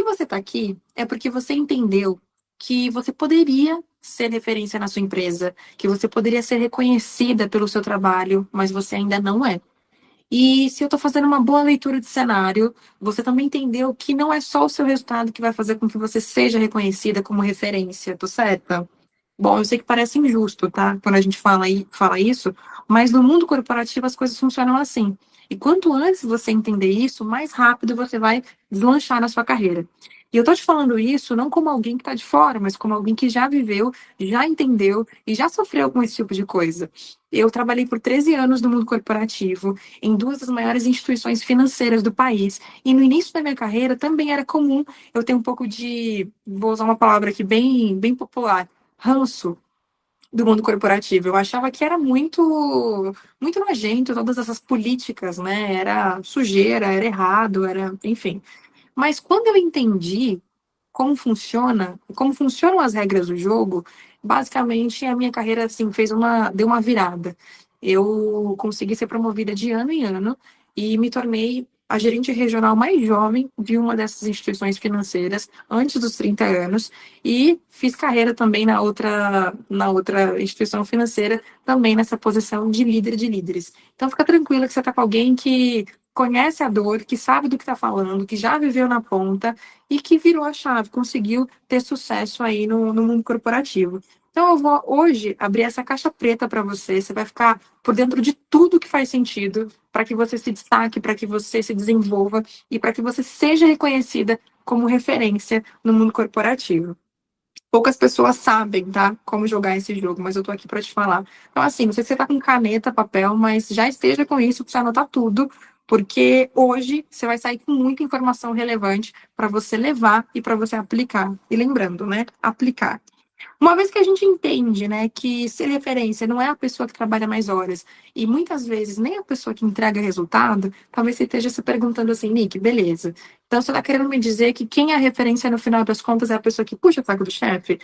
você está aqui, é porque você entendeu que você poderia ser referência na sua empresa, que você poderia ser reconhecida pelo seu trabalho, mas você ainda não é. E se eu estou fazendo uma boa leitura de cenário, você também entendeu que não é só o seu resultado que vai fazer com que você seja reconhecida como referência, tô certa? Bom, eu sei que parece injusto, tá? Quando a gente fala isso, mas no mundo corporativo as coisas funcionam assim. E quanto antes você entender isso, mais rápido você vai deslanchar na sua carreira. E eu tô te falando isso não como alguém que está de fora, mas como alguém que já viveu, já entendeu e já sofreu com esse tipo de coisa. Eu trabalhei por 13 anos no mundo corporativo, em duas das maiores instituições financeiras do país. E no início da minha carreira também era comum eu ter um pouco de, vou usar uma palavra aqui bem popular, ranço do mundo corporativo. Eu achava que era muito nojento todas essas políticas, né? Era sujeira, era errado, era, enfim. Mas quando eu entendi como funcionam as regras do jogo, basicamente a minha carreira assim deu uma virada. Eu consegui ser promovida de ano em ano e me tornei a gerente regional mais jovem de uma dessas instituições financeiras antes dos 30 anos e fiz carreira também na outra instituição financeira, também nessa posição de líder de líderes. Então fica tranquila que você está com alguém que conhece a dor, que sabe do que está falando, que já viveu na ponta e que virou a chave, conseguiu ter sucesso aí no mundo corporativo. Então, eu vou hoje abrir essa caixa preta para você. Você vai ficar por dentro de tudo que faz sentido para que você se destaque, para que você se desenvolva e para que você seja reconhecida como referência no mundo corporativo. Poucas pessoas sabem, tá? Como jogar esse jogo, mas eu tô aqui para te falar. Então, assim, não sei se você tá com caneta, papel, mas já esteja com isso para você anotar tudo, porque hoje você vai sair com muita informação relevante para você levar e para você aplicar. E lembrando, né? Aplicar. Uma vez que a gente entende, né, que ser referência não é a pessoa que trabalha mais horas, e muitas vezes nem a pessoa que entrega resultado, talvez você esteja se perguntando assim, Nick, beleza. Então você está querendo me dizer que quem é a referência no final das contas é a pessoa que puxa o saco do chefe?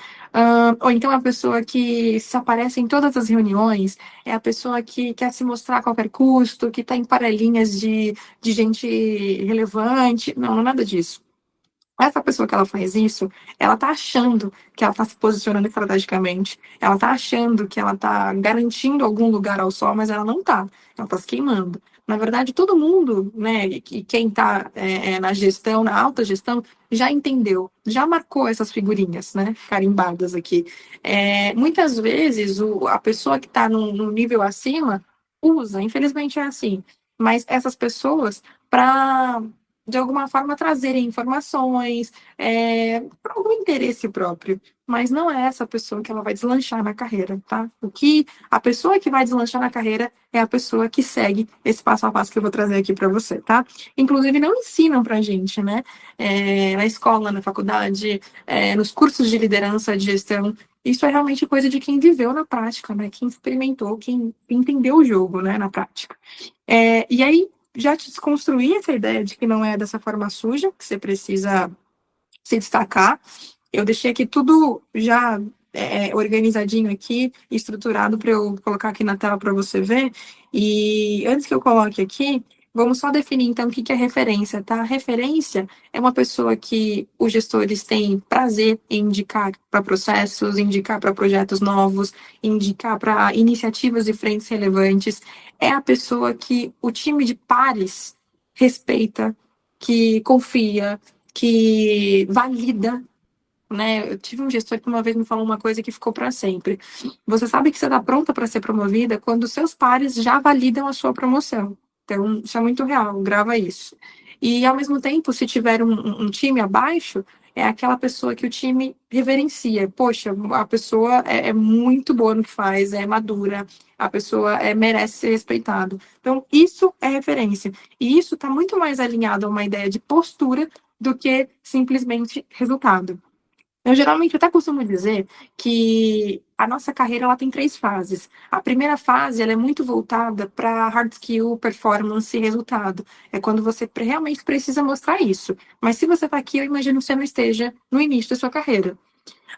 Ou então a pessoa que se aparece em todas as reuniões, é a pessoa que quer se mostrar a qualquer custo, que está em panelinhas de gente relevante? Não, não é nada disso. Essa pessoa que ela faz isso, ela tá achando que ela tá se posicionando estrategicamente, ela tá achando que ela tá garantindo algum lugar ao sol, mas ela não tá. Ela tá se queimando. Na verdade, todo mundo, né, e quem tá na gestão, na alta gestão, já entendeu, já marcou essas figurinhas, né, carimbadas aqui. Muitas vezes, a pessoa que tá num nível acima usa, infelizmente é assim, mas essas pessoas, para de alguma forma trazerem informações, por algum interesse próprio. Mas não é essa pessoa que ela vai deslanchar na carreira, tá? A pessoa que vai deslanchar na carreira é a pessoa que segue esse passo a passo que eu vou trazer aqui para você, tá? Inclusive, não ensinam pra gente, né? Na escola, na faculdade, nos cursos de liderança, de gestão. Isso é realmente coisa de quem viveu na prática, né? Quem experimentou, quem entendeu o jogo, né, na prática. E aí, já te desconstruí essa ideia de que não é dessa forma suja, que você precisa se destacar. Eu deixei aqui tudo já organizadinho aqui, estruturado para eu colocar aqui na tela para você ver. E antes que eu coloque aqui, vamos só definir então o que que é referência, tá? Referência é uma pessoa que os gestores têm prazer em indicar para processos, indicar para projetos novos, indicar para iniciativas e frentes relevantes. É a pessoa que o time de pares respeita, que confia, que valida, né? Eu tive um gestor que uma vez me falou uma coisa que ficou para sempre. Você sabe que você está pronta para ser promovida quando seus pares já validam a sua promoção. Então, isso é muito real, grava isso. E, ao mesmo tempo, se tiver um time abaixo, é aquela pessoa que o time reverencia. Poxa, a pessoa é muito boa no que faz, é madura, a pessoa merece ser respeitada. Então, isso é referência. E isso está muito mais alinhado a uma ideia de postura do que simplesmente resultado. Eu geralmente até costumo dizer que a nossa carreira ela tem três fases. A primeira fase ela é muito voltada para hard skill, performance e resultado. É quando você realmente precisa mostrar isso. Mas se você está aqui, eu imagino que você não esteja no início da sua carreira.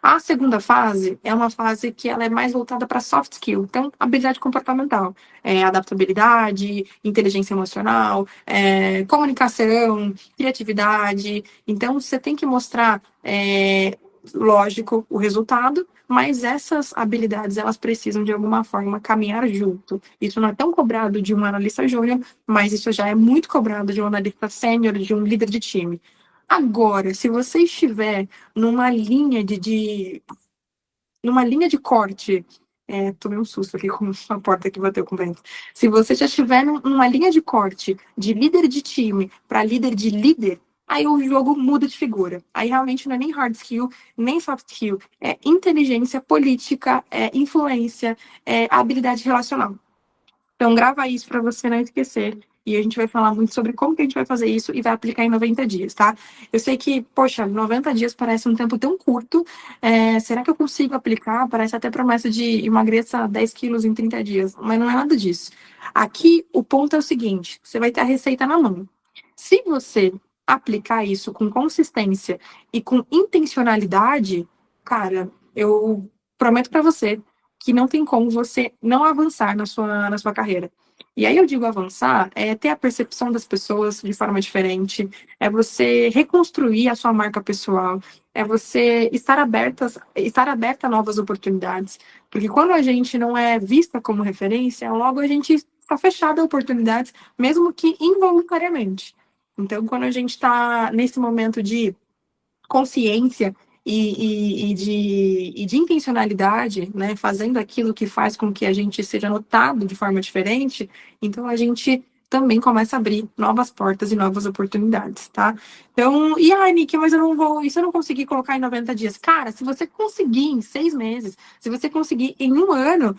A segunda fase é uma fase que ela é mais voltada para soft skill, então habilidade comportamental, adaptabilidade, inteligência emocional, comunicação, criatividade. Então você tem que mostrar, lógico, o resultado, mas essas habilidades elas precisam de alguma forma caminhar junto. Isso não é tão cobrado de um analista júnior, mas isso já é muito cobrado de um analista sênior, de um líder de time. Agora, se você estiver numa linha numa linha de corte, tomei um susto aqui com a porta que bateu com o vento. Se você já estiver numa linha de corte de líder de time para líder de líder, aí o jogo muda de figura. Aí realmente não é nem hard skill, nem soft skill, é inteligência política, é influência, é habilidade relacional. Então, grava isso para você não esquecer. E a gente vai falar muito sobre como que a gente vai fazer isso e vai aplicar em 90 dias, tá? Eu sei que, poxa, 90 dias parece um tempo tão curto. Será que eu consigo aplicar? Parece até promessa de emagreça 10 quilos em 30 dias, mas não é nada disso. Aqui, o ponto é o seguinte: você vai ter a receita na mão. Se você aplicar isso com consistência e com intencionalidade, cara, eu prometo para você que não tem como você não avançar na sua carreira. E aí eu digo avançar, é ter a percepção das pessoas de forma diferente, é você reconstruir a sua marca pessoal, é você estar aberta a novas oportunidades. Porque quando a gente não é vista como referência, logo a gente está fechada a oportunidades, mesmo que involuntariamente. Então, quando a gente está nesse momento de consciência e de intencionalidade, né, fazendo aquilo que faz com que a gente seja notado de forma diferente, então a gente também começa a abrir novas portas e novas oportunidades, tá? Então, e ai, Nick, mas eu não vou, e se eu não conseguir colocar em 90 dias? Cara, se você conseguir em 6 meses, se você conseguir em um ano,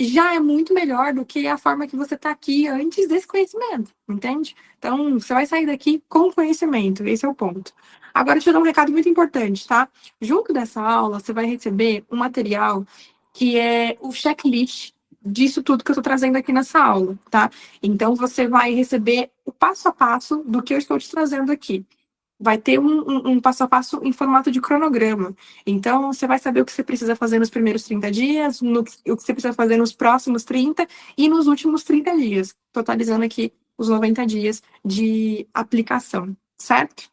já é muito melhor do que a forma que você está aqui antes desse conhecimento, entende? Então, você vai sair daqui com conhecimento, esse é o ponto. Agora, deixa eu dar um recado muito importante, tá? Junto dessa aula, você vai receber um material que é o checklist disso tudo que eu estou trazendo aqui nessa aula, tá? Então, você vai receber o passo a passo do que eu estou te trazendo aqui. Vai ter um passo a passo em formato de cronograma. Então, você vai saber o que você precisa fazer nos primeiros 30 dias, o que você precisa fazer nos próximos 30 e nos últimos 30 dias, totalizando aqui os 90 dias de aplicação, certo?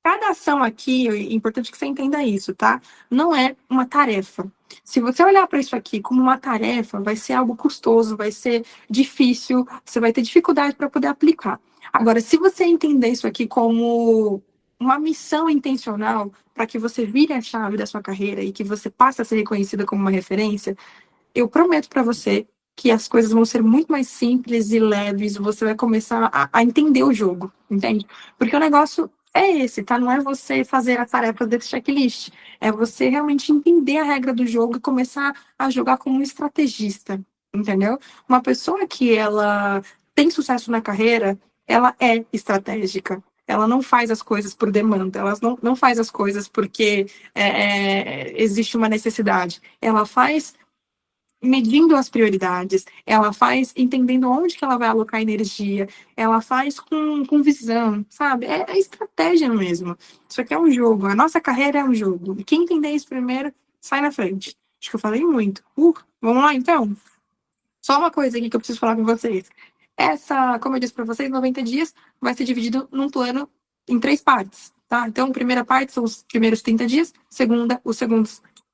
Cada ação aqui, é importante que você entenda isso, tá? Não é uma tarefa. Se você olhar para isso aqui como uma tarefa, vai ser algo custoso, vai ser difícil, você vai ter dificuldade para poder aplicar. Agora, se você entender isso aqui como uma missão intencional para que você vire a chave da sua carreira e que você passe a ser reconhecida como uma referência, eu prometo para você que as coisas vão ser muito mais simples e leves, você vai começar a entender o jogo, entende? Porque o negócio é esse, tá? Não é você fazer a tarefa desse checklist, é você realmente entender a regra do jogo e começar a jogar como um estrategista, entendeu? Uma pessoa que ela tem sucesso na carreira, ela é estratégica. Ela não faz as coisas por demanda, ela não faz as coisas porque existe uma necessidade. Ela faz medindo as prioridades, ela faz entendendo onde que ela vai alocar energia, ela faz com visão, sabe? É estratégia mesmo. Isso aqui é um jogo, a nossa carreira é um jogo. E quem entender isso primeiro, sai na frente. Acho que eu falei muito. Vamos lá então? Só uma coisa aqui que eu preciso falar com vocês. Como eu disse para vocês, 90 dias vai ser dividido num plano em 3 partes, tá? Então, primeira parte são os primeiros 30 dias, segunda,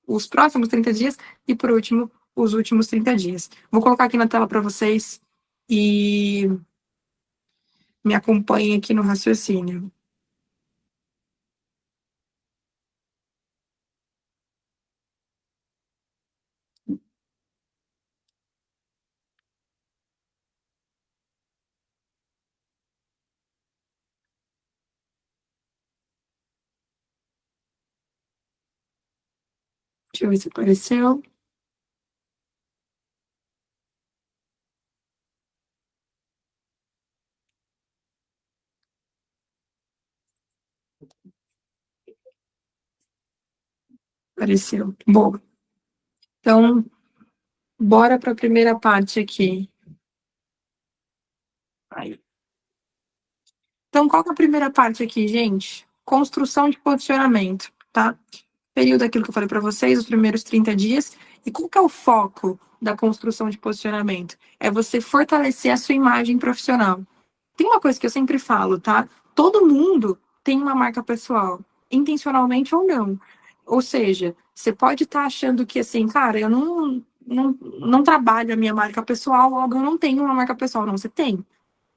os próximos 30 dias e, por último, os últimos 30 dias. Vou colocar aqui na tela para vocês e me acompanhem aqui no raciocínio. Deixa eu ver se apareceu. Apareceu. Bom, então, bora para a primeira parte aqui. Aí. Então, qual que é a primeira parte aqui, gente? Construção de posicionamento, tá? período daquilo que eu falei para vocês, os primeiros 30 dias. E qual que é o foco da construção de posicionamento? É você fortalecer a sua imagem profissional. Tem uma coisa que eu sempre falo, tá? Todo mundo tem uma marca pessoal, intencionalmente ou não. Ou seja, você pode estar achando que assim, cara, eu não trabalho a minha marca pessoal, logo eu não tenho uma marca pessoal. Não, você tem.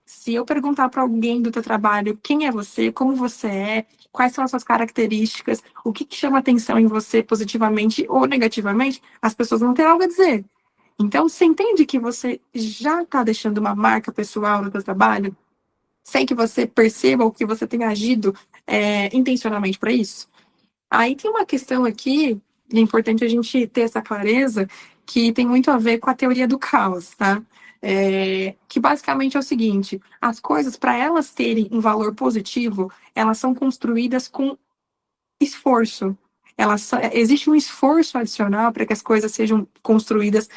Se eu perguntar para alguém do teu trabalho quem é você, como você é, quais são as suas características, o que chama atenção em você positivamente ou negativamente, as pessoas vão ter algo a dizer. Então, você entende que você já está deixando uma marca pessoal no teu trabalho, sem que você perceba ou que você tenha agido intencionalmente para isso? Aí tem uma questão aqui, e é importante a gente ter essa clareza, que tem muito a ver com a teoria do caos, tá? Que basicamente é o seguinte: as coisas, para elas terem um valor positivo, elas são construídas com esforço. Existe um esforço adicional para que as coisas sejam construídas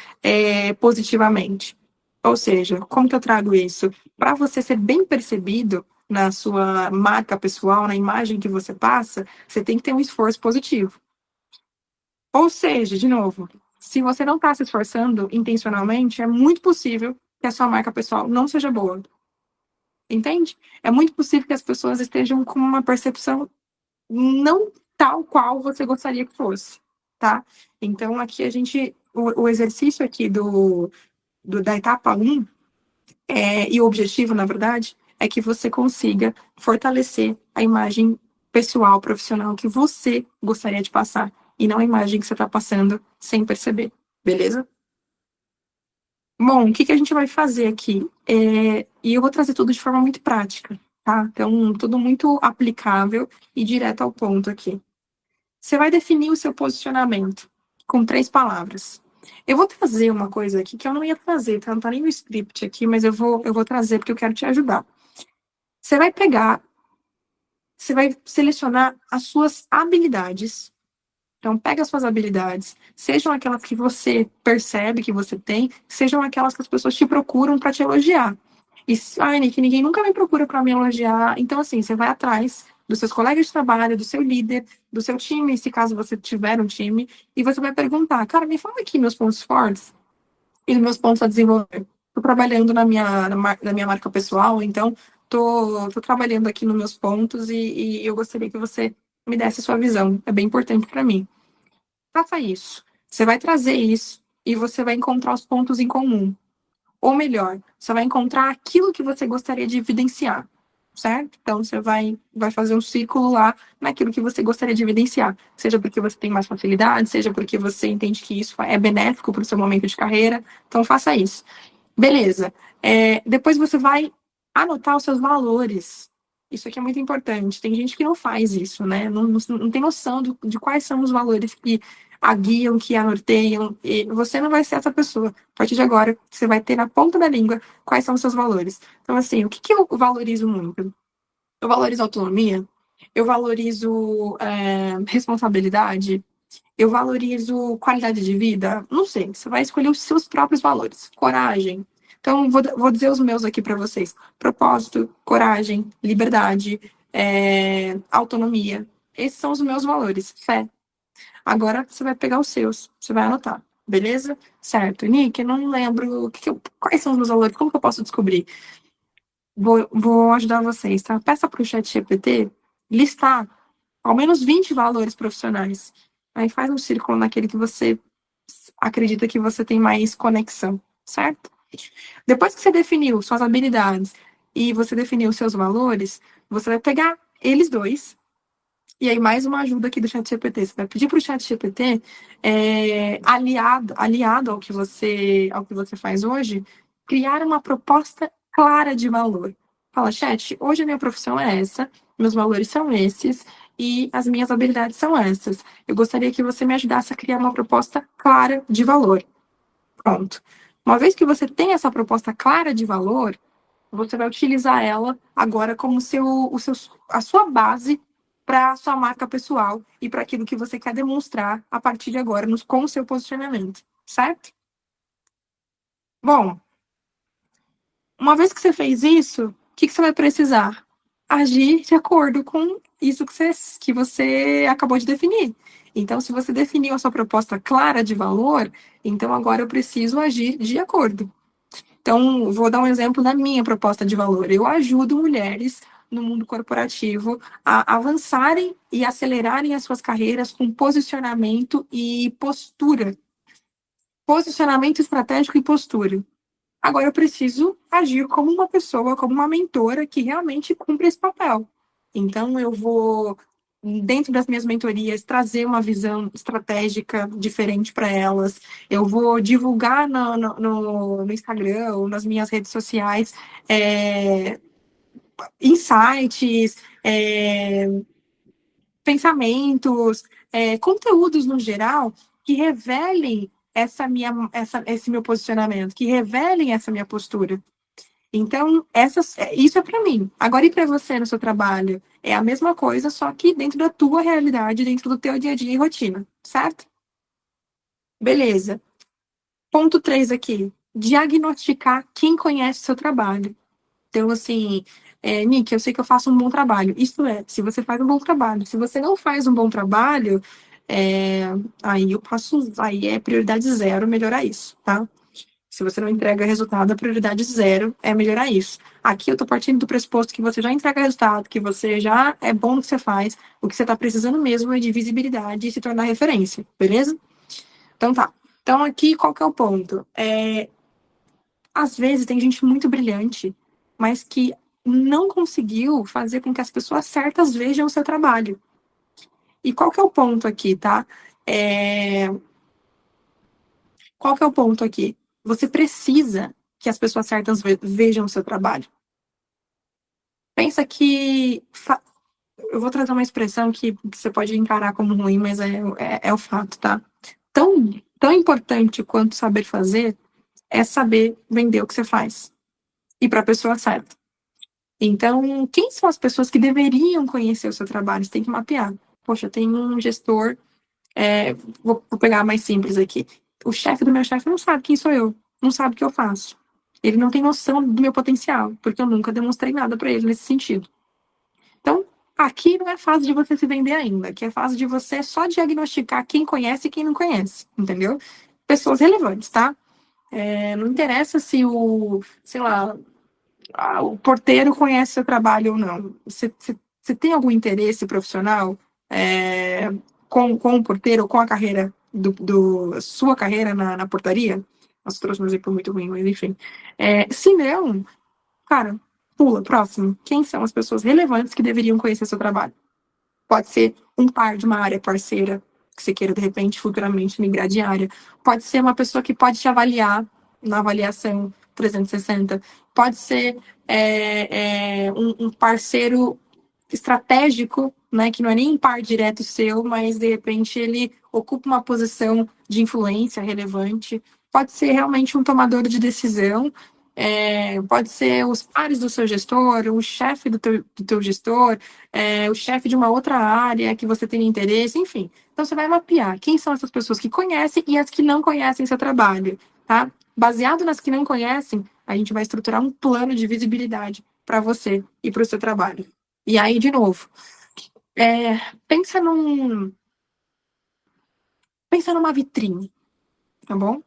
positivamente. Ou seja, como que eu trago isso? Para você ser bem percebido na sua marca pessoal, na imagem que você passa, você tem que ter um esforço positivo. Ou seja, de novo, se você não está se esforçando intencionalmente, é muito possível que a sua marca pessoal não seja boa. Entende? É muito possível que as pessoas estejam com uma percepção não tal qual você gostaria que fosse, tá? Então, aqui a gente, o exercício aqui da etapa um e o objetivo, na verdade, é que você consiga fortalecer a imagem pessoal, profissional que você gostaria de passar, e não a imagem que você está passando sem perceber, beleza? Bom, o que que a gente vai fazer aqui? E eu vou trazer tudo de forma muito prática, tá? Então, tudo muito aplicável e direto ao ponto aqui. Você vai definir o seu posicionamento com 3 palavras. Eu vou trazer uma coisa aqui que eu não ia trazer, tá? Não tá nem no script aqui, mas eu vou trazer porque eu quero te ajudar. Você vai pegar, você vai selecionar as suas habilidades. Então, pega as suas habilidades, sejam aquelas que você percebe que você tem, sejam aquelas que as pessoas te procuram para te elogiar. E, ai, Nick, ninguém nunca me procura para me elogiar. Então, assim, você vai atrás dos seus colegas de trabalho, do seu líder, do seu time, se caso você tiver um time, e você vai perguntar, cara, me fala aqui meus pontos fortes e meus pontos a desenvolver. Estou trabalhando na minha marca pessoal, então tô trabalhando aqui nos meus pontos e eu gostaria que você me desse a sua visão. É bem importante para mim. Faça isso. Você vai trazer isso e você vai encontrar os pontos em comum. Ou melhor, você vai encontrar aquilo que você gostaria de evidenciar, certo? Então você vai fazer um círculo lá naquilo que você gostaria de evidenciar. Seja porque você tem mais facilidade, seja porque você entende que isso é benéfico para o seu momento de carreira. Então faça isso. Beleza. Depois você vai anotar os seus valores. Isso aqui é muito importante. Tem gente que não faz isso, né? Não tem noção de quais são os valores que a guiam, que a norteiam. E você não vai ser essa pessoa. A partir de agora, você vai ter na ponta da língua quais são os seus valores. Então, assim, o que que eu valorizo muito? Eu valorizo autonomia, eu valorizo responsabilidade, eu valorizo qualidade de vida? Não sei, você vai escolher os seus próprios valores. Coragem. Então, vou dizer os meus aqui para vocês: propósito, coragem, liberdade, autonomia. Esses são os meus valores. Fé. Agora você vai pegar os seus, você vai anotar. Beleza? Certo. Nick, eu não lembro quais são os meus valores, como que eu posso descobrir? Vou ajudar vocês, tá? Peça para o chat GPT listar ao menos 20 valores profissionais. Aí faz um círculo naquele que você acredita que você tem mais conexão, certo? Depois que você definiu suas habilidades e você definiu seus valores, você vai pegar eles dois. E aí, mais uma ajuda aqui do ChatGPT. Você vai pedir para o ChatGPT, aliado ao que você faz hoje, criar uma proposta clara de valor. Fala, chat, hoje a minha profissão é essa, meus valores são esses e as minhas habilidades são essas. Eu gostaria que você me ajudasse a criar uma proposta clara de valor. Pronto. Uma vez que você tem essa proposta clara de valor, você vai utilizar ela agora como a sua base para a sua marca pessoal e para aquilo que você quer demonstrar a partir de agora com o seu posicionamento, certo? Bom, uma vez que você fez isso, o que você vai precisar? Agir de acordo com isso que você acabou de definir. Então, se você definiu a sua proposta clara de valor, então agora eu preciso agir de acordo. Então, vou dar um exemplo da minha proposta de valor. Eu ajudo mulheres no mundo corporativo a avançarem e acelerarem as suas carreiras com posicionamento e postura. Posicionamento estratégico e postura. Agora eu preciso agir como uma pessoa, como uma mentora que realmente cumpre esse papel. Então eu vou, dentro das minhas mentorias, trazer uma visão estratégica diferente para elas. Eu vou divulgar no Instagram ou nas minhas redes sociais insights, pensamentos, conteúdos no geral que revelem esse meu posicionamento, que revelem essa minha postura. Então, isso é para mim. Agora, e para você no seu trabalho? É a mesma coisa, só que dentro da tua realidade, dentro do teu dia a dia e rotina, certo? Beleza. Ponto 3 aqui. Diagnosticar quem conhece o seu trabalho. Então, assim, Nick, eu sei que eu faço um bom trabalho. Isto é, se você faz um bom trabalho. Se você não faz um bom trabalho, é, aí é prioridade zero melhorar isso, tá? Se você não entrega resultado, a prioridade zero é melhorar isso. Aqui eu tô partindo do pressuposto que você já entrega resultado, que você já é bom no que você faz, o que você tá precisando mesmo é de visibilidade e se tornar referência, beleza? Então tá. Então aqui qual que é o ponto? Às vezes tem gente muito brilhante, mas que não conseguiu fazer com que as pessoas certas vejam o seu trabalho. E qual que é o ponto aqui, tá? É, Qual que é o ponto aqui? Você precisa que as pessoas certas vejam o seu trabalho. Pensa que. Eu vou trazer uma expressão que você pode encarar como ruim, mas é o fato, tá? Tão importante quanto saber fazer é saber vender o que você faz. E para a pessoa certa. Então, quem são as pessoas que deveriam conhecer o seu trabalho? Você tem que mapear. Poxa, tem um gestor. Vou pegar mais simples aqui. O chefe do meu chefe não sabe quem sou eu. Não sabe o que eu faço. Ele não tem noção do meu potencial, porque eu nunca demonstrei nada para ele nesse sentido. Então, aqui não é fase de você se vender ainda, aqui é fase de você só diagnosticar quem conhece e quem não conhece, entendeu? Pessoas relevantes, tá? Não interessa se sei lá, o porteiro conhece seu trabalho ou não. Você tem algum interesse profissional com o porteiro ou com a carreira sua carreira na portaria? Nossa, trouxe um exemplo muito ruim, mas enfim. Se não, cara, pula, próximo. Quem são as pessoas relevantes que deveriam conhecer seu trabalho? Pode ser um par de uma área parceira, que você queira, de repente, futuramente migrar de área. Pode ser uma pessoa que pode te avaliar na avaliação 360. Pode ser um parceiro estratégico, né, que não é nem um par direto seu, mas de repente ele ocupa uma posição de influência relevante. Pode ser realmente um tomador de decisão, pode ser os pares do seu gestor, o chefe do teu gestor, o chefe de uma outra área que você tem interesse, enfim. Então você vai mapear quem são essas pessoas que conhecem e as que não conhecem seu trabalho, tá? Baseado nas que não conhecem, a gente vai estruturar um plano de visibilidade para você e para o seu trabalho. E aí, de novo, é, pensa pensa numa vitrine, tá bom?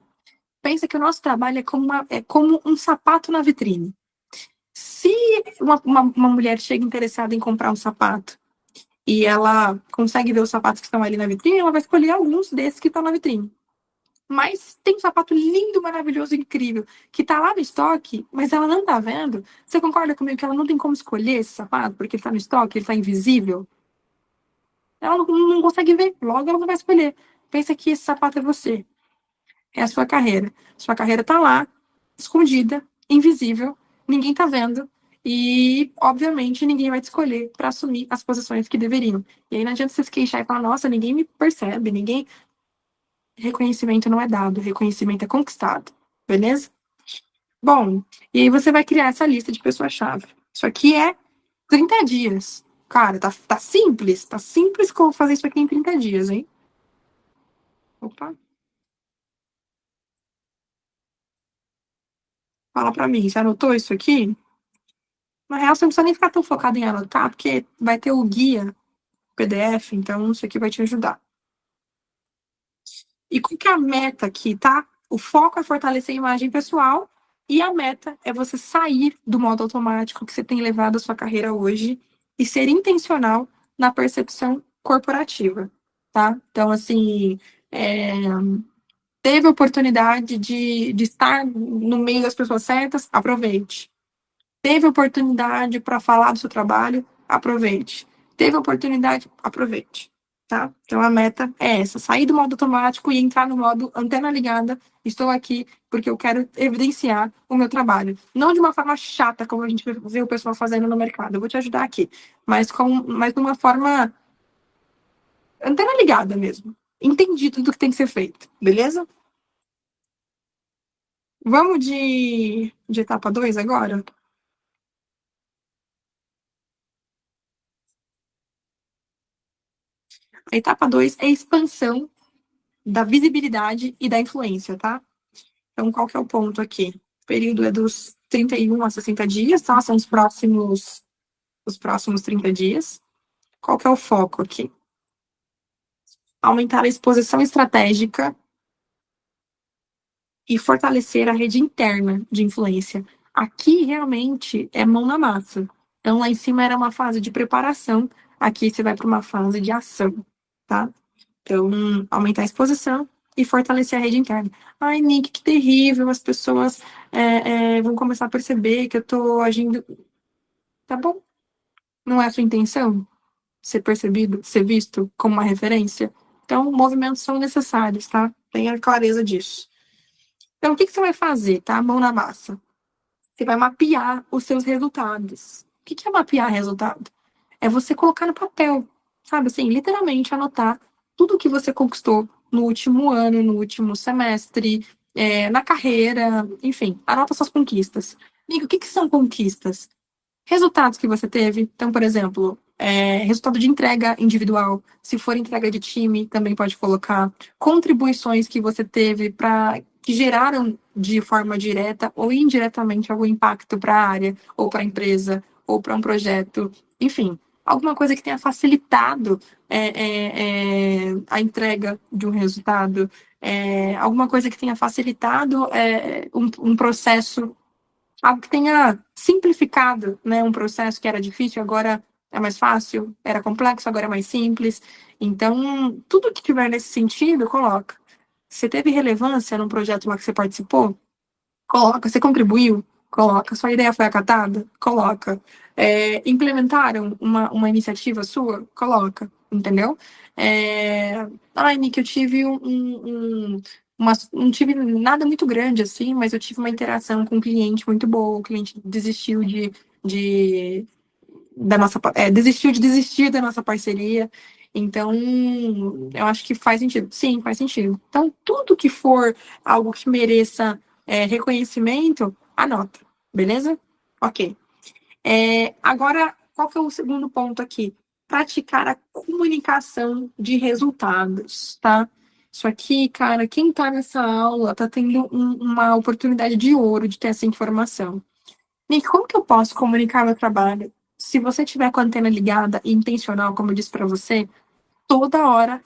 Pensa que o nosso trabalho é como um sapato na vitrine. Se uma mulher chega interessada em comprar um sapato e ela consegue ver os sapatos que estão ali na vitrine, ela vai escolher alguns desses que estão na vitrine. Mas tem um sapato lindo, maravilhoso, incrível, que tá lá no estoque, mas ela não tá vendo. Você concorda comigo que ela não tem como escolher esse sapato, porque ele tá no estoque, ele tá invisível? Ela não consegue ver, logo ela não vai escolher. Pensa que esse sapato é você, é a sua carreira. Sua carreira tá lá, escondida, invisível, ninguém tá vendo. E, obviamente, ninguém vai te escolher para assumir as posições que deveriam. E aí não adianta você se queixar e falar, nossa, ninguém me percebe, ninguém. Reconhecimento não é dado, reconhecimento é conquistado. Beleza? Bom, e aí você vai criar essa lista de pessoas-chave. Isso aqui é 30 dias. Cara, tá simples. Tá simples como fazer isso aqui em 30 dias, hein? Opa, fala pra mim. Você anotou isso aqui? Na real, você não precisa nem ficar tão focado em anotar, porque vai ter o guia. PDF, então isso aqui vai te ajudar. E qual que é a meta aqui, tá? O foco é fortalecer a imagem pessoal e a meta é você sair do modo automático que você tem levado a sua carreira hoje e ser intencional na percepção corporativa, tá? Então, assim, é, teve oportunidade de estar no meio das pessoas certas, aproveite. Teve oportunidade para falar do seu trabalho, aproveite. Teve oportunidade, aproveite. Tá? Então a meta é essa: sair do modo automático e entrar no modo antena ligada. Estou aqui porque eu quero evidenciar o meu trabalho. Não de uma forma chata, como a gente vê o pessoal fazendo no mercado. Eu vou te ajudar aqui. Mas de uma forma antena ligada mesmo. Entendi tudo que tem que ser feito. Beleza? Vamos de etapa 2 agora? A etapa 2 é a expansão da visibilidade e da influência, tá? Então, qual que é o ponto aqui? O período é dos 31 a 60 dias, tá? São os próximos 30 dias. Qual que é o foco aqui? Aumentar a exposição estratégica e fortalecer a rede interna de influência. Aqui, realmente, é mão na massa. Então, lá em cima era uma fase de preparação, aqui você vai para uma fase de ação, tá? Então, aumentar a exposição e fortalecer a rede interna. Ai, Nick, que terrível, as pessoas vão começar a perceber que eu estou agindo. Tá bom? Não é a sua intenção ser percebido, ser visto como uma referência? Então, movimentos são necessários, tá? Tenha clareza disso. Então, o que você vai fazer, tá? Mão na massa. Você vai mapear os seus resultados. O que é mapear resultado? É você colocar no papel, sabe? Assim, literalmente anotar tudo o que você conquistou no último ano, no último semestre, na carreira, enfim, anota suas conquistas. Nico, o que são conquistas? Resultados que você teve. Então, por exemplo, resultado de entrega individual. Se for entrega de time, também pode colocar. Contribuições que você teve para que geraram de forma direta ou indiretamente algum impacto para a área, ou para a empresa, ou para um projeto. Enfim, alguma coisa que tenha facilitado a entrega de um resultado. Alguma coisa que tenha facilitado um processo, algo que tenha simplificado, né, um processo que era difícil, agora é mais fácil, era complexo, agora é mais simples. Então, tudo que tiver nesse sentido, coloca. Você teve relevância num projeto lá que você participou? Coloca. Você contribuiu? Coloca. Sua ideia foi acatada? Coloca. Implementaram uma iniciativa sua? Coloca. Entendeu? Ai, Nick, eu tive não tive nada muito grande assim, mas eu tive uma interação com um cliente muito boa. O cliente desistiu da nossa, desistiu de desistir da nossa parceria. Então, eu acho que faz sentido. Sim, faz sentido. Então, tudo que for algo que mereça reconhecimento, anota. Beleza? Ok. Agora, qual que é o segundo ponto aqui? Praticar a comunicação de resultados, tá? Isso aqui, cara, quem tá nessa aula tá tendo uma oportunidade de ouro de ter essa informação. Nick, como que eu posso comunicar meu trabalho? Se você tiver com a antena ligada e intencional, como eu disse para você, toda hora,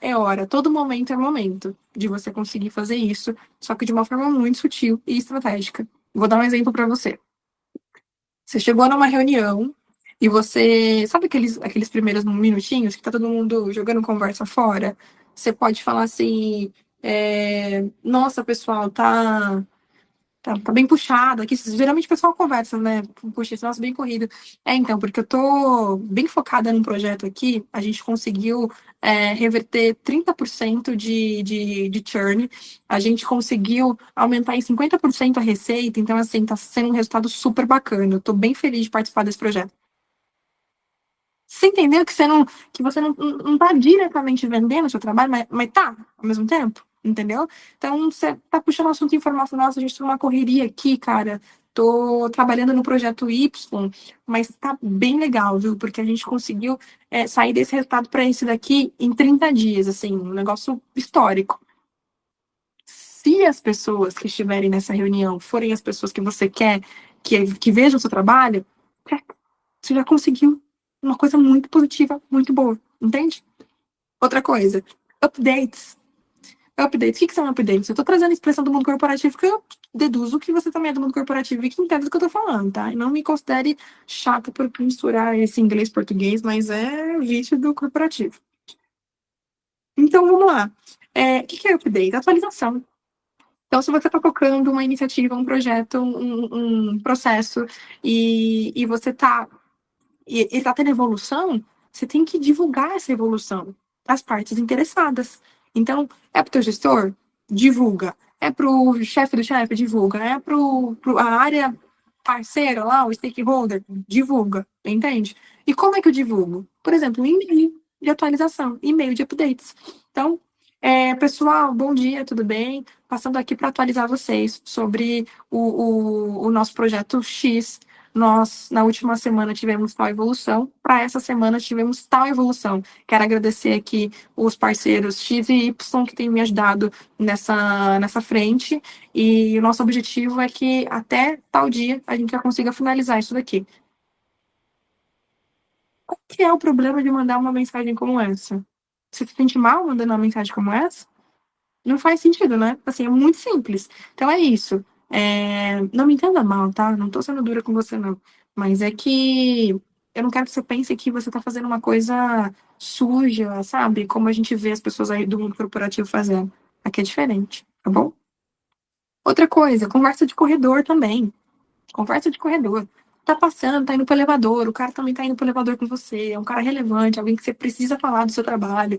todo momento é momento de você conseguir fazer isso, só que de uma forma muito sutil e estratégica. Vou dar um exemplo para você. Você chegou numa reunião e você, sabe aqueles primeiros minutinhos que tá todo mundo jogando conversa fora? Você pode falar assim, nossa, pessoal, tá bem puxado aqui. Geralmente o pessoal conversa, né? Puxa, esse nosso bem corrido. Então, porque eu tô bem focada num projeto aqui, a gente conseguiu reverter 30% de churn, a gente conseguiu aumentar em 50% a receita, então, assim, tá sendo um resultado super bacana. Eu tô bem feliz de participar desse projeto. Você entendeu que você não tá diretamente vendendo o seu trabalho, mas tá ao mesmo tempo? Entendeu? Então, você tá puxando assunto informacional, nossa, a gente tem uma correria aqui, cara. Tô trabalhando no projeto Y, mas tá bem legal, viu? Porque a gente conseguiu sair desse resultado para esse daqui em 30 dias, assim, um negócio histórico. Se as pessoas que estiverem nessa reunião forem as pessoas que você quer que vejam o seu trabalho, você já conseguiu uma coisa muito positiva, muito boa. entende? Outra coisa, updates. Updates. O que são updates? Eu tô trazendo a expressão do mundo corporativo porque eu deduzo que você também é do mundo corporativo e que entende do que eu tô falando, tá? E não me considere chata por misturar esse inglês e português, mas é vício do corporativo. Então, vamos lá. O que é update? Atualização. Então, se você está tocando uma iniciativa, um projeto, um processo, e você está tendo evolução, você tem que divulgar essa evolução às partes interessadas. Então, é para o teu gestor? Divulga. É para o chefe do chefe? Divulga. É para a área parceira lá, o stakeholder? Divulga. Entende? E como é que eu divulgo? Por exemplo, um e-mail de atualização, e-mail de updates. Então, pessoal, bom dia, tudo bem? Passando aqui para atualizar vocês sobre o nosso projeto X. Nós, na última semana, tivemos tal evolução, para essa semana tivemos tal evolução. Quero agradecer aqui os parceiros X e Y que têm me ajudado nessa frente, e o nosso objetivo é que até tal dia a gente já consiga finalizar isso daqui. Qual que é o problema de mandar uma mensagem como essa? Você se sente mal mandando uma mensagem como essa? Não faz sentido, né? Assim, é muito simples. Então é isso. Não me entenda mal, tá? Não tô sendo dura com você, não. Mas é que eu não quero que você pense que você tá fazendo uma coisa suja, sabe? Como a gente vê as pessoas aí do mundo corporativo fazendo. Aqui é diferente, tá bom? Outra coisa, conversa de corredor também. Conversa de corredor. Tá passando, tá indo pro elevador, o cara também tá indo pro elevador com você, é um cara relevante, alguém que você precisa falar do seu trabalho.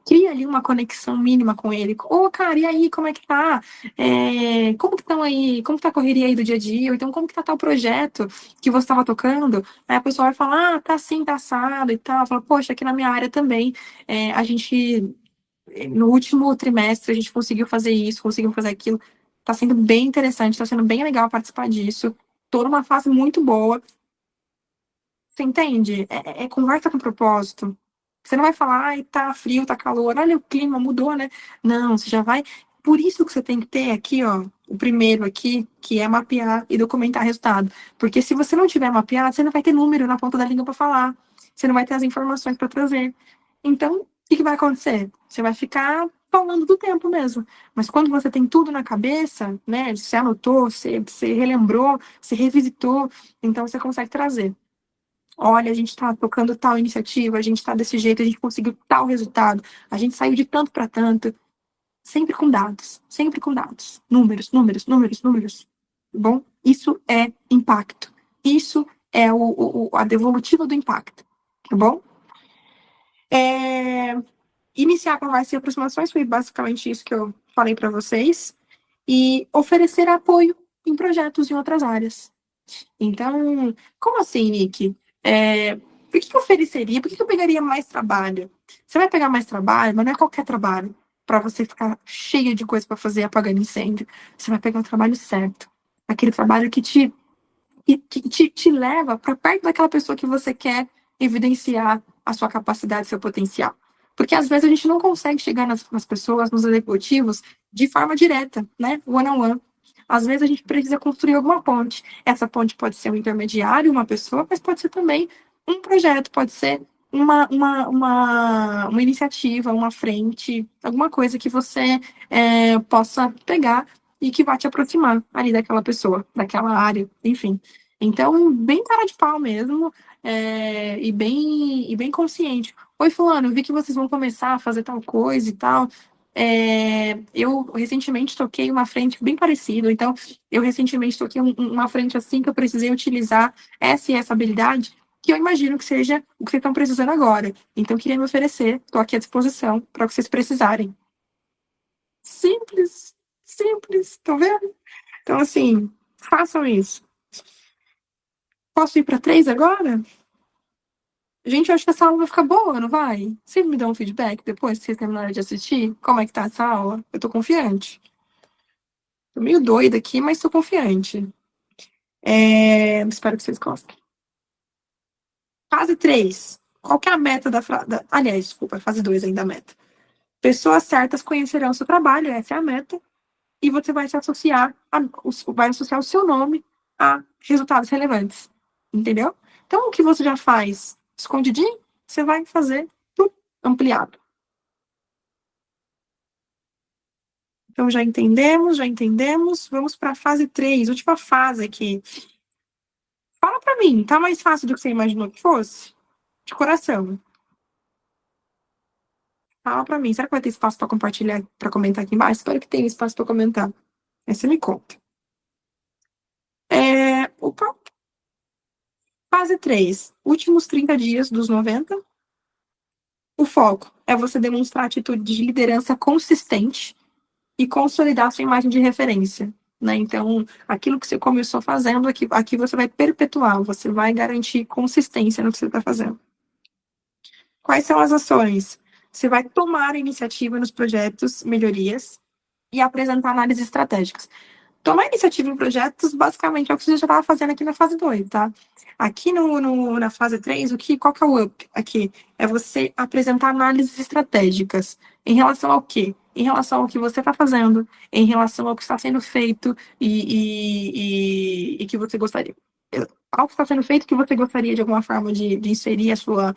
Cria ali uma conexão mínima com ele. Ô, cara, e aí, como é que tá? Como que estão aí? Como que tá a correria aí do dia a dia? Ou então, como que tá tal projeto que você estava tocando? Aí a pessoa vai falar, tá assim, tá assado e tal. Fala, poxa, aqui na minha área também, a gente no último trimestre a gente conseguiu fazer isso, conseguiu fazer aquilo. Tá sendo bem interessante, tá sendo bem legal participar disso. Tô numa fase muito boa. Você entende? É conversa com propósito. Você não vai falar, ai, tá frio, tá calor, olha o clima mudou, né? Não, você já vai. Por isso que você tem que ter aqui, ó, o primeiro aqui, que é mapear e documentar resultado. Porque se você não tiver mapeado, você não vai ter número na ponta da língua para falar. Você não vai ter as informações para trazer. Então, o que vai acontecer? Você vai ficar falando do tempo mesmo. Mas quando você tem tudo na cabeça, né? Você anotou, você relembrou, você revisitou, então você consegue trazer. Olha, a gente está tocando tal iniciativa, a gente está desse jeito, a gente conseguiu tal resultado, a gente saiu de tanto para tanto, sempre com dados, números, números, números, números. Tá bom? Isso é impacto. Isso é a devolutiva do impacto. Tá bom? É, Iniciar conversa e aproximações foi basicamente isso que eu falei para vocês. E oferecer apoio em projetos em outras áreas. Então, como assim, Nick? Por que eu ofereceria? Por que eu pegaria mais trabalho? Você vai pegar mais trabalho, mas não é qualquer trabalho para você ficar cheio de coisa para fazer apagando incêndio. Você vai pegar o trabalho certo. Aquele trabalho que te leva para perto daquela pessoa que você quer evidenciar a sua capacidade, seu potencial. Porque às vezes a gente não consegue chegar nas pessoas, nos executivos, de forma direta, né? One on one. Às vezes a gente precisa construir alguma ponte. Essa ponte pode ser um intermediário, uma pessoa, mas pode ser também um projeto, pode ser uma iniciativa, uma frente, alguma coisa que você possa pegar e que vai te aproximar ali daquela pessoa, daquela área, enfim. Então, bem cara de pau mesmo, e bem consciente. Oi, fulano, eu vi que vocês vão começar a fazer tal coisa e tal. Eu recentemente toquei uma frente bem parecida, então eu recentemente toquei uma frente assim que eu precisei utilizar essa e essa habilidade, que eu imagino que seja o que vocês estão precisando agora. Então, eu queria me oferecer, estou aqui à disposição para o que vocês precisarem. Simples, simples, tá vendo? Então, assim, façam isso. Posso ir para três agora? Gente, eu acho que essa aula vai ficar boa, não vai? Vocês me dão um feedback depois que vocês terminarem de assistir? Como é que tá essa aula? Eu tô confiante. Tô meio doida aqui, mas tô confiante. Espero que vocês gostem. Fase 3. Qual que é a meta Aliás, desculpa, fase 2 ainda a meta. Pessoas certas conhecerão o seu trabalho, essa é a meta, e você vai se associar, vai associar o seu nome a resultados relevantes. Entendeu? Então, o que você já faz escondidinho, você vai fazer ampliado. Então, já entendemos, já entendemos. Vamos para a fase 3, última fase aqui. Fala para mim, tá mais fácil do que você imaginou que fosse? De coração. Fala para mim. Será que vai ter espaço para compartilhar, para comentar aqui embaixo? Espero que tenha espaço para comentar. Aí você me conta. Opa, fase 3, últimos 30 dias dos 90. O foco é você demonstrar atitude de liderança consistente e consolidar sua imagem de referência. Né? Então, aquilo que você começou fazendo, aqui você vai perpetuar, você vai garantir consistência no que você está fazendo. Quais são as ações? Você vai tomar a iniciativa nos projetos, melhorias e apresentar análises estratégicas. Tomar iniciativa em projetos, basicamente, é o que você já estava fazendo aqui na fase 2, tá? Aqui na fase 3, qual que é o up aqui? É você apresentar análises estratégicas. Em relação ao quê? Em relação ao que você está fazendo, em relação ao que está sendo feito e que você gostaria. Ao que está sendo feito, que você gostaria de alguma forma de inserir a sua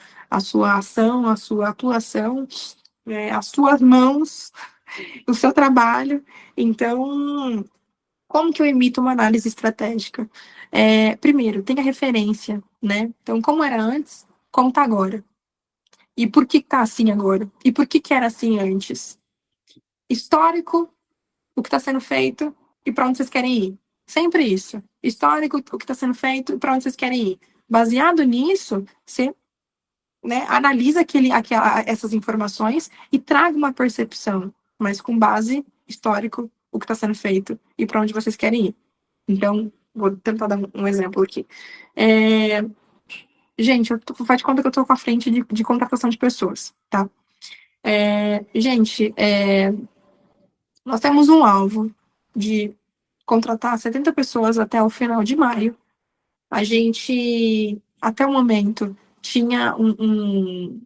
ação, a sua atuação, as suas mãos, o seu trabalho. Então, como que eu emito uma análise estratégica? Primeiro, tenha referência, né? Então, como era antes, como está agora? E por que está assim agora? E por que era assim antes? Histórico, o que está sendo feito e para onde vocês querem ir. Sempre isso. Histórico, o que está sendo feito e para onde vocês querem ir. Baseado nisso, você, né, analisa essas informações e traga uma percepção, mas com base histórico, o que está sendo feito e para onde vocês querem ir. Então, vou tentar dar um exemplo aqui. Gente, faz de conta que eu estou com a frente de contratação de pessoas, tá? Gente, nós temos um alvo de contratar 70 pessoas até o final de maio. A gente, até o momento, tinha um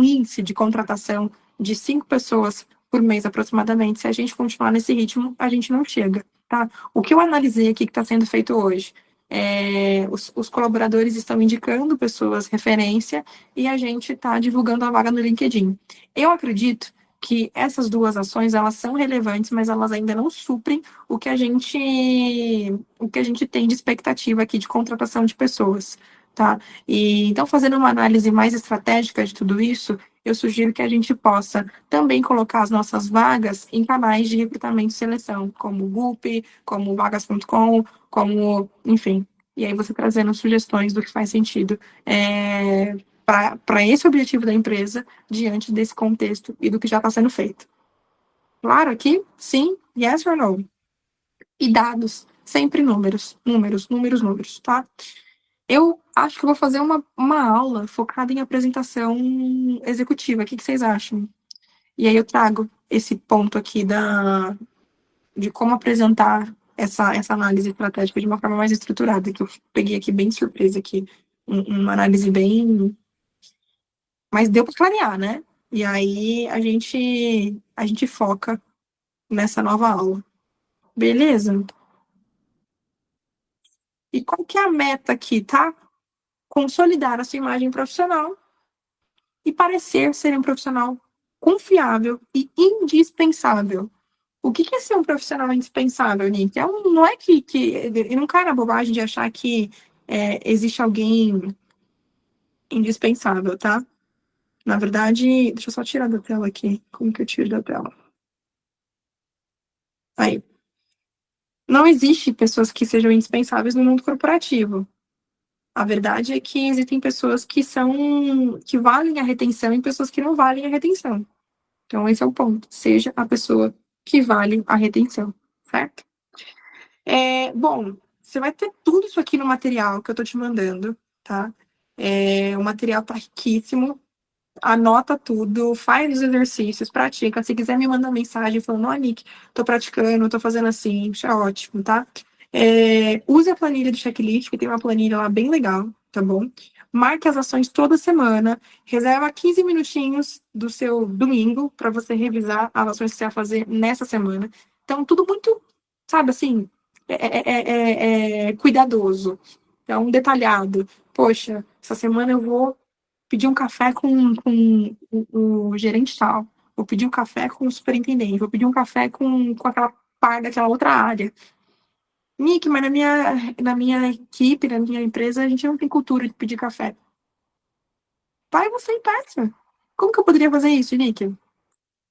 índice de contratação de 5 pessoas por mês aproximadamente. Se a gente continuar nesse ritmo, a gente não chega, tá? O que eu analisei aqui que está sendo feito hoje, os colaboradores estão indicando pessoas referência e a gente está divulgando a vaga no LinkedIn. Eu acredito que essas duas ações elas são relevantes, mas elas ainda não suprem o que a gente tem de expectativa aqui de contratação de pessoas, tá? E então, fazendo uma análise mais estratégica de tudo isso, eu sugiro que a gente possa também colocar as nossas vagas em canais de recrutamento e seleção, como o Gulp, como o vagas.com, enfim. E aí você trazendo sugestões do que faz sentido para esse objetivo da empresa diante desse contexto e do que já está sendo feito. Claro aqui? Sim? Yes or no? E dados, sempre números, números, números, números, tá? Eu acho que eu vou fazer uma aula focada em apresentação executiva. O que vocês acham? E aí eu trago esse ponto aqui de como apresentar essa análise estratégica de uma forma mais estruturada, que eu peguei aqui bem de surpresa aqui. Uma análise bem. Mas deu para clarear, né? E aí a gente foca nessa nova aula. Beleza? E qual que é a meta aqui, tá? Consolidar a sua imagem profissional e parecer ser um profissional confiável e indispensável. O que é ser um profissional indispensável, Nick? Não é que não cai na bobagem de achar que existe alguém indispensável, tá? Na verdade, deixa eu só tirar da tela aqui. Como que eu tiro da tela? Aí. Não existe pessoas que sejam indispensáveis no mundo corporativo. A verdade é que existem pessoas que valem a retenção e pessoas que não valem a retenção. Então, esse é o ponto. Seja a pessoa que vale a retenção, certo? Bom, você vai ter tudo isso aqui no material que eu tô te mandando, tá? O material tá riquíssimo. Anota tudo, faz os exercícios, pratica. Se quiser me mandar mensagem falando, Nick, tô praticando, tô fazendo assim, isso é ótimo, tá? Use a planilha do checklist, que tem uma planilha lá bem legal, tá bom? Marque as ações toda semana, reserva 15 minutinhos do seu domingo para você revisar as ações que você vai fazer nessa semana. Então, tudo muito, sabe assim, cuidadoso. Então, detalhado. Poxa, essa semana eu vou pedir um café com o gerente tal, vou pedir um café com o superintendente, vou pedir um café com aquela parte daquela outra área. Nick, mas na minha equipe, na minha empresa, a gente não tem cultura de pedir café. Vai você e peça. Como que eu poderia fazer isso, Nick?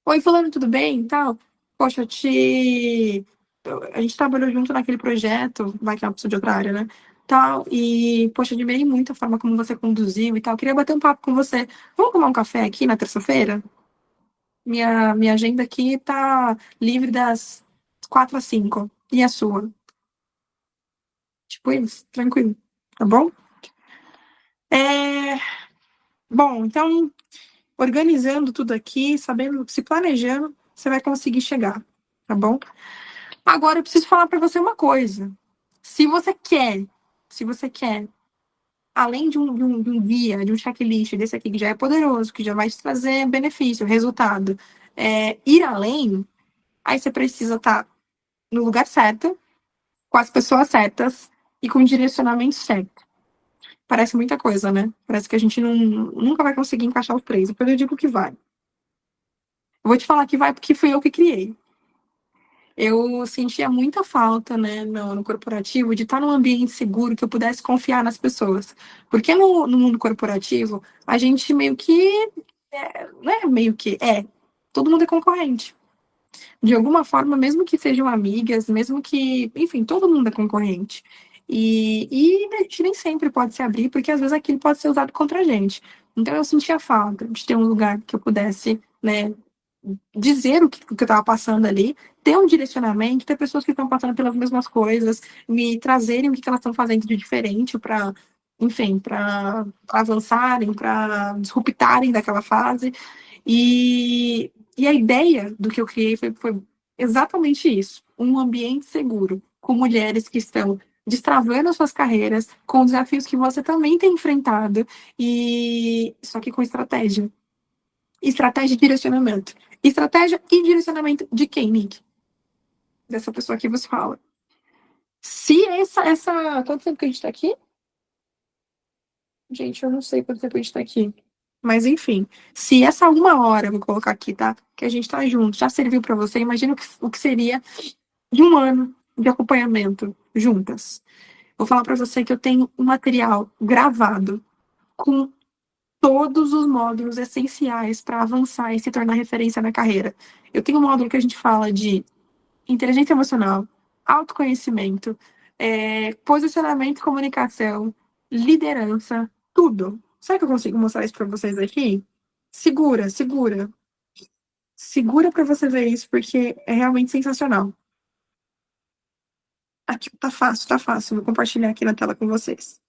Oi, fulano, tudo bem? Tal. Poxa, a gente trabalhou junto naquele projeto, vai que é uma pessoa de outra área, né? Tal, e, poxa, admirei muito a forma como você conduziu e tal. Queria bater um papo com você. Vamos tomar um café aqui na terça-feira? Minha agenda aqui tá livre das 4 às 5. E a sua? Tipo isso, tranquilo. Tá bom? É, bom, então, organizando tudo aqui, sabendo, se planejando, você vai conseguir chegar, tá bom? Agora eu preciso falar para você uma coisa. Se você quer, se você quer, além de um guia, de um checklist desse aqui que já é poderoso, que já vai te trazer benefício, resultado, ir além, aí você precisa estar no lugar certo, com as pessoas certas e com o direcionamento certo. Parece muita coisa, né? Parece que a gente nunca vai conseguir encaixar os três. Depois eu digo que vai. Eu vou te falar que vai porque fui eu que criei. Eu sentia muita falta, né, no corporativo, de estar num ambiente seguro que eu pudesse confiar nas pessoas. Porque no mundo corporativo, a gente meio que. Não é meio que. Todo mundo é concorrente. De alguma forma, mesmo que sejam amigas, mesmo que. Enfim, todo mundo é concorrente. E a gente nem sempre pode se abrir, porque às vezes aquilo pode ser usado contra a gente. Então eu sentia falta de ter um lugar que eu pudesse, né, dizer o que eu estava passando ali, ter um direcionamento, ter pessoas que estão passando pelas mesmas coisas, me trazerem o que elas estão fazendo de diferente para, enfim, para avançarem, para disruptarem daquela fase. E a ideia do que eu criei foi exatamente isso: um ambiente seguro, com mulheres que estão destravando as suas carreiras, com desafios que você também tem enfrentado, e só que com estratégia. Estratégia e direcionamento. Estratégia e direcionamento de quem, Nick? Dessa pessoa que você fala. Se essa. Quanto tempo que a gente tá aqui? Gente, eu não sei quanto tempo a gente tá aqui. Mas enfim, se essa uma hora, vou colocar aqui, tá? Que a gente tá junto, já serviu pra você, imagina o que seria de um ano de acompanhamento juntas. Vou falar pra você que eu tenho um material gravado com todos os módulos essenciais para avançar e se tornar referência na carreira. Eu tenho um módulo que a gente fala de inteligência emocional, autoconhecimento, posicionamento e comunicação, liderança, tudo. Será que eu consigo mostrar isso para vocês aqui? Segura, segura. Segura para você ver isso, porque é realmente sensacional. Aqui, tá fácil, tá fácil. Vou compartilhar aqui na tela com vocês.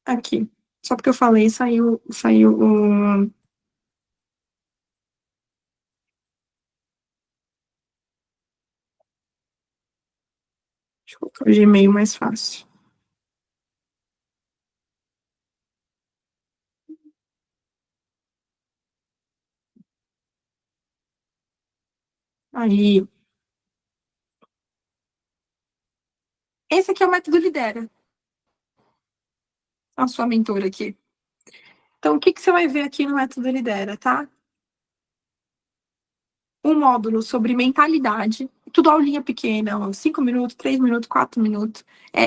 Aqui. Só porque eu falei, saiu o. Deixa eu colocar o Gmail mais fácil. Aí. Esse aqui é o método Lidera, a sua mentora aqui. Então, o que que você vai ver aqui no método Lidera, tá? Um módulo sobre mentalidade, tudo aulinha pequena, ó, 5 minutos, 3 minutos, 4 minutos,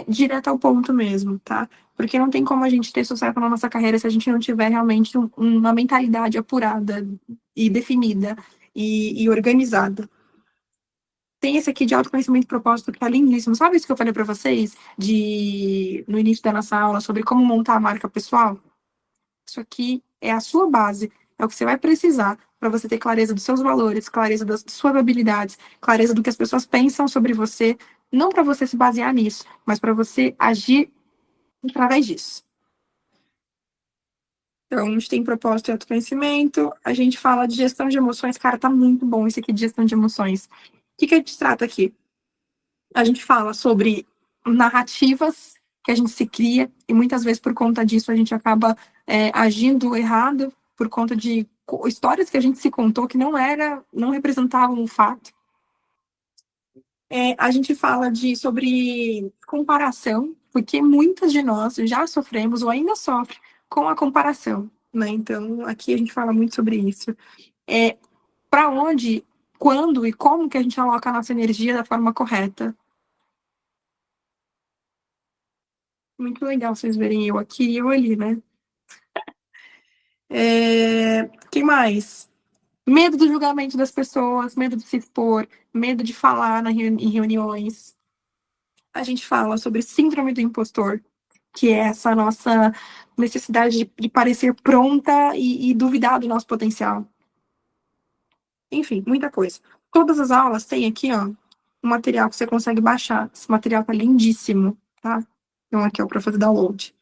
direto ao ponto mesmo, tá? Porque não tem como a gente ter sucesso na nossa carreira se a gente não tiver realmente uma mentalidade apurada e definida e organizada. Tem esse aqui de autoconhecimento e propósito que tá lindíssimo. Sabe isso que eu falei para vocês no início da nossa aula sobre como montar a marca pessoal? Isso aqui é a sua base, é o que você vai precisar para você ter clareza dos seus valores, clareza das suas habilidades, clareza do que as pessoas pensam sobre você, não para você se basear nisso, mas para você agir através disso. Então, a gente tem propósito e autoconhecimento, a gente fala de gestão de emoções, cara, tá muito bom esse aqui de gestão de emoções. O que a gente trata aqui? A gente fala sobre narrativas que a gente se cria, e muitas vezes por conta disso a gente acaba agindo errado, por conta de histórias que a gente se contou que não representavam o fato. A gente fala sobre comparação, porque muitas de nós já sofremos ou ainda sofrem com a comparação, né? Então, aqui a gente fala muito sobre isso. Para onde, quando e como que a gente aloca a nossa energia da forma correta. Muito legal vocês verem eu aqui e eu ali, né? Que mais? Medo do julgamento das pessoas, medo de se expor, medo de falar em reuniões. A gente fala sobre síndrome do impostor, que é essa nossa necessidade de parecer pronta e duvidar do nosso potencial. Enfim, muita coisa. Todas as aulas têm aqui, ó, um material que você consegue baixar. Esse material tá lindíssimo, tá? Então, aqui, ó, para fazer download.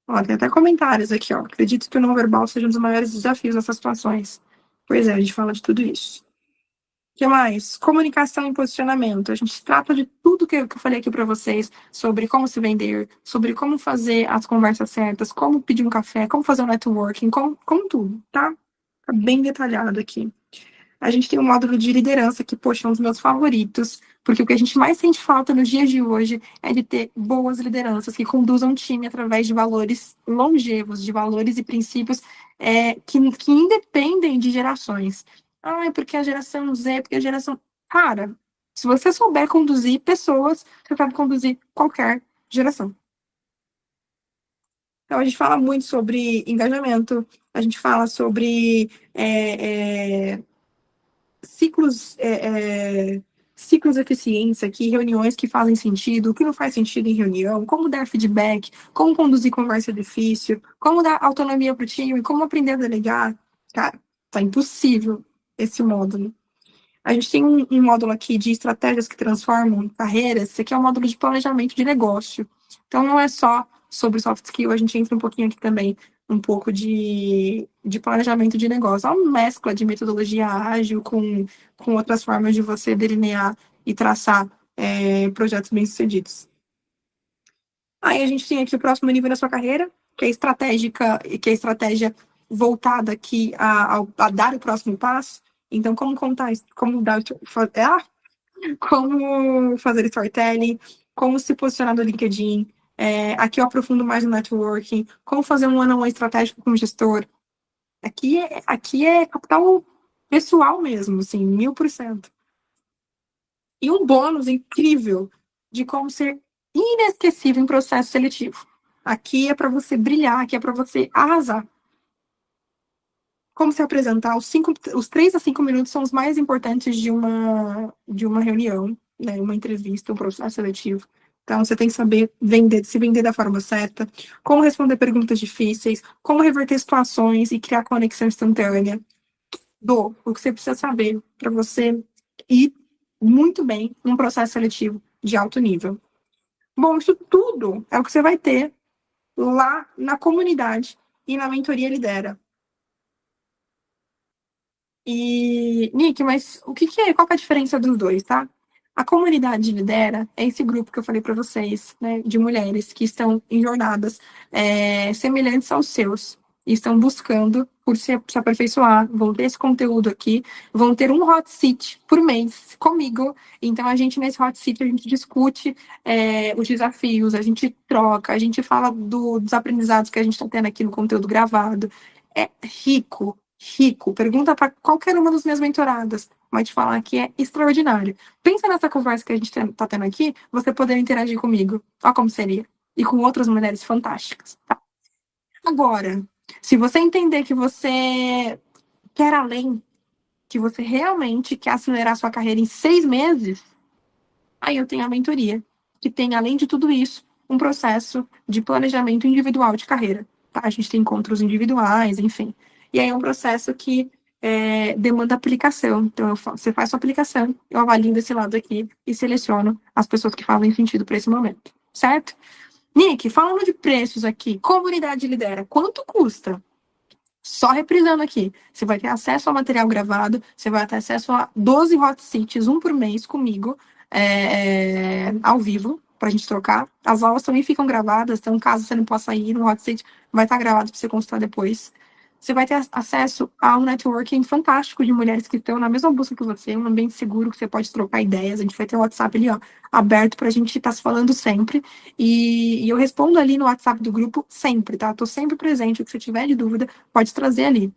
Ó, tem até comentários aqui, ó. Acredito que o não verbal seja um dos maiores desafios nessas situações. Pois é, a gente fala de tudo isso. O que mais? Comunicação e posicionamento. A gente trata de tudo que eu falei aqui para vocês sobre como se vender, sobre como fazer as conversas certas, como pedir um café, como fazer um networking, como tudo, tá? Tá bem detalhado aqui. A gente tem um módulo de liderança que, poxa, é um dos meus favoritos, porque o que a gente mais sente falta nos dias de hoje é de ter boas lideranças que conduzam o time através de valores longevos, de valores e princípios que independem de gerações. Ah, é porque a geração Z, porque a geração. Cara, se você souber conduzir pessoas, você sabe conduzir qualquer geração. Então, a gente fala muito sobre engajamento, a gente fala sobre ciclos, ciclos de eficiência aqui, reuniões que fazem sentido, o que não faz sentido em reunião, como dar feedback, como conduzir conversa difícil, como dar autonomia para o time, como aprender a delegar. Cara, tá impossível esse módulo. A gente tem um módulo aqui de estratégias que transformam carreiras. Esse aqui é um módulo de planejamento de negócio. Então, não é só sobre soft skill, a gente entra um pouquinho aqui também, um pouco de planejamento de negócio. É uma mescla de metodologia ágil com outras formas de você delinear e traçar projetos bem-sucedidos. Aí a gente tem aqui o próximo nível da sua carreira, que é estratégica, que é a estratégia voltada aqui a dar o próximo passo. Então, como contar, como dar, como fazer storytelling, como se posicionar no LinkedIn. Aqui eu aprofundo mais no networking, como fazer um one-on-one estratégico com o gestor. Aqui é capital pessoal mesmo, assim, 1000%. E um bônus incrível de como ser inesquecível em processo seletivo. Aqui é para você brilhar, aqui é para você arrasar. Como se apresentar, os 3 a 5 minutos são os mais importantes de uma reunião, né, uma entrevista, um processo seletivo. Então, você tem que saber se vender da forma certa, como responder perguntas difíceis, como reverter situações e criar conexão instantânea. O que você precisa saber para você ir muito bem num processo seletivo de alto nível. Bom, isso tudo é o que você vai ter lá na comunidade e na mentoria Lidera. E, Nick, mas qual que é a diferença dos dois, tá? A comunidade Lidera é esse grupo que eu falei para vocês, né, de mulheres que estão em jornadas semelhantes aos seus e estão buscando por se aperfeiçoar, vão ter esse conteúdo aqui, vão ter um hot seat por mês comigo. Então, nesse hot seat, a gente discute os desafios, a gente troca, a gente fala dos aprendizados que a gente está tendo aqui no conteúdo gravado. É rico, rico. Pergunta para qualquer uma das minhas mentoradas. Vai te falar que é extraordinário. Pensa nessa conversa que a gente tá tendo aqui, você poder interagir comigo. Olha como seria. E com outras mulheres fantásticas. Tá? Agora, se você entender que você quer além, que você realmente quer acelerar sua carreira em 6 meses, aí eu tenho a mentoria, que tem, além de tudo isso, um processo de planejamento individual de carreira. Tá? A gente tem encontros individuais, enfim. E aí é um processo que demanda aplicação. Então, você faz sua aplicação, eu avalio desse lado aqui e seleciono as pessoas que fazem sentido para esse momento. Certo? Nick, falando de preços aqui, comunidade lidera, quanto custa? Só reprisando aqui, você vai ter acesso ao material gravado, você vai ter acesso a 12 hot seats, um por mês comigo, ao vivo. pra gente trocar. As aulas também ficam gravadas, então caso você não possa ir no hot seat, vai estar gravado para você consultar depois. Você vai ter acesso a um networking fantástico de mulheres que estão na mesma busca que você, um ambiente seguro que você pode trocar ideias. A gente vai ter o WhatsApp ali, ó, aberto pra gente estar se falando sempre. E eu respondo ali no WhatsApp do grupo sempre, tá? Tô sempre presente. O que você tiver de dúvida, pode trazer ali.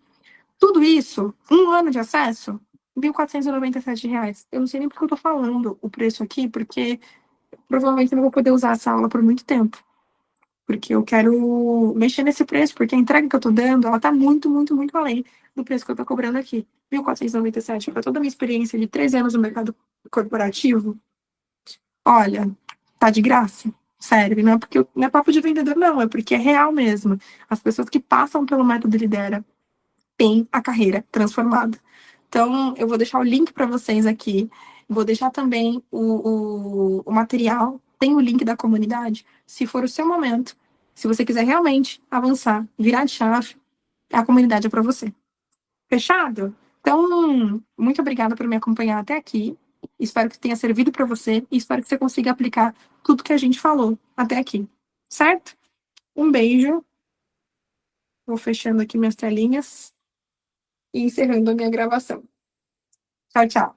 Tudo isso, um ano de acesso, R$ 1.497. Eu não sei nem porque eu tô falando o preço aqui, porque provavelmente eu não vou poder usar essa aula por muito tempo. Porque eu quero mexer nesse preço, porque a entrega que eu tô dando, ela tá muito, muito, muito além do preço que eu tô cobrando aqui. 1.497 para toda a minha experiência de 3 anos no mercado corporativo, olha, tá de graça. Sério, não é porque não é papo de vendedor, não, é porque é real mesmo. As pessoas que passam pelo método Lidera têm a carreira transformada. Então, eu vou deixar o link para vocês aqui. Vou deixar também o material. Tem o link da comunidade. Se for o seu momento, se você quiser realmente avançar, virar de chave, a comunidade é para você. Fechado? Então, muito obrigada por me acompanhar até aqui. Espero que tenha servido para você e espero que você consiga aplicar tudo que a gente falou até aqui. Certo? Um beijo. Vou fechando aqui minhas telinhas e encerrando a minha gravação. Tchau, tchau.